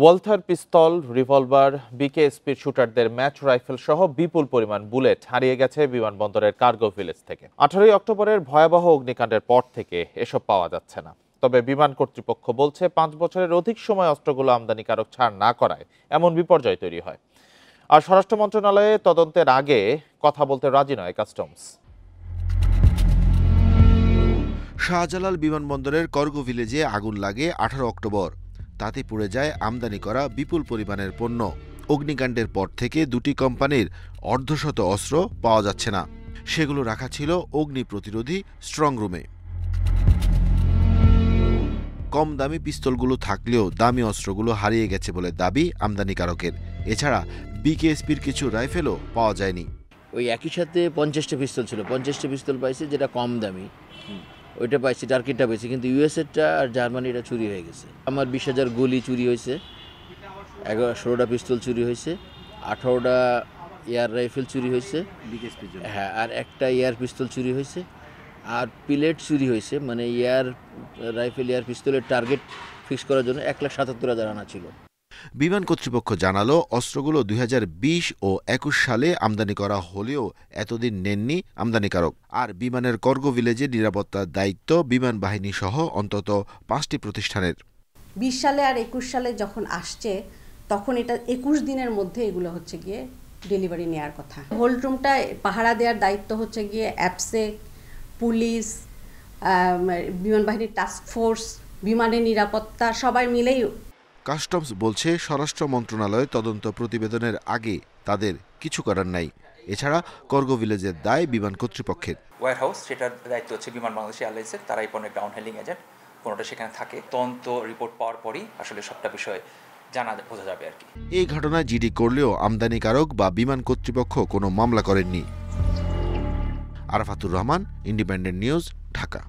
Walther পিস্তল, revolver, বিকেএসপির শুটারদের match rifle সহ বিপুল পরিমাণ bullet হারিয়ে গেছে বিমানবন্দরের কার্গো ভিলেজ থেকে। 18 অক্টোবরের ভয়াবহ অগ্নিকাণ্ডের পর থেকে এসব পাওয়া যাচ্ছে না। তবে বিমান কর্তৃপক্ষ বলছে 5 বছরের অধিক সময় অস্ত্রগুলো আমদানিকারক ছাড় না করায় এমন বিপর্যয় তৈরি হয়। আর স্বরাষ্ট্র মন্ত্রণালয়ে তদন্তের আগে কথা বলতে রাজি নয় কাস্টমস। শাহজালাল বিমানবন্দরের কার্গো ভিলেজে আগুন লাগে 18 অক্টোবর। তাতে পুড়ে যায় আমদানি করা বিপুল পরিমাণের পণ্য। অগ্নিকাণ্ডের পর থেকে দুটি কোম্পানির অর্ধশত অস্ত্র পাওয়া যাচ্ছে না। সেগুলো রাখা ছিল অগ্নি প্রতিরোধী স্ট্রং রুমে। কম দামি পিস্তলগুলো থাকলেও দামি অস্ত্রগুলো হারিয়ে গেছে বলে দাবি আমদানিকারকের। এছাড়া বিকেএসপির কিছু রাইফেলও পাওয়া যায়নি। ওই একই সাথে 50টা পিস্তল ছিল, 50টা পিস্তল পাইছে যেটা কম দামি, ওইটা পাইছি, টার্কিটা পাইছি, কিন্তু ইউএসএরটা আর জার্মানিটা চুরি হয়ে গেছে। আমার 20,000 গুলি চুরি হয়েছে, 16টা পিস্তল চুরি হয়েছে, 18টা এয়ার রাইফেল চুরি হয়েছে, হ্যাঁ, আর একটা এয়ার পিস্তল চুরি হয়েছে, আর পিলেট চুরি হয়েছে, মানে এয়ার রাইফেল এয়ার পিস্তলের টার্গেট ফিক্স করার জন্য 1,77,000 আনা ছিল। বিমান কর্তৃপক্ষ জানালো, অস্ত্রগুলো 2020 ও 21 সালে আমদানি করা হলেও এতদিন নেননি আমদানিকারক। আর বিমানের কার্গো ভিলেজে নিরাপত্তার দায়িত্ব বিমান বাহিনী সহ অন্তত 5টি প্রতিষ্ঠানের। 20 সালে আর 21 সালে যখন আসছে তখন এটা 21 দিনের মধ্যে এগুলো হচ্ছে গিয়ে ডেলিভারি নেওয়ার কথা। হোল্ড রুমটা পাহারা দেওয়ার দায়িত্ব হচ্ছে গিয়ে অ্যাপসেক, পুলিশ, বিমান বাহিনীর টাস্ক ফোর্স, বিমানের নিরাপত্তা সবাই মিলেই। কাস্টমস বলছে, স্বরাষ্ট্র মন্ত্রণালয় তদন্ত প্রতিবেদনের আগে তাদের কিছু করার নাই। এছাড়া কার্গো ভিলেজের দায় বিমান কর্তৃপক্ষের। ওয়্যার হাউস, সেটার দায়িত্ব হচ্ছে বিমান বাংলাদেশ এয়ারলাইন্সের, তারাই পণ্যের গ্রাউন্ড হ্যান্ডলিং এজেন্ট, কোনোটা সেখানে থাকে। তদন্ত রিপোর্ট পাওয়ার পরই আসলে সবটা বিষয় বোঝা যাবে আর কি। এই ঘটনায় জিডি করলেও আমদানিকারক বা বিমান কর্তৃপক্ষ কোনো মামলা করেননি। Arafatur Rahman, independent news, Dhaka.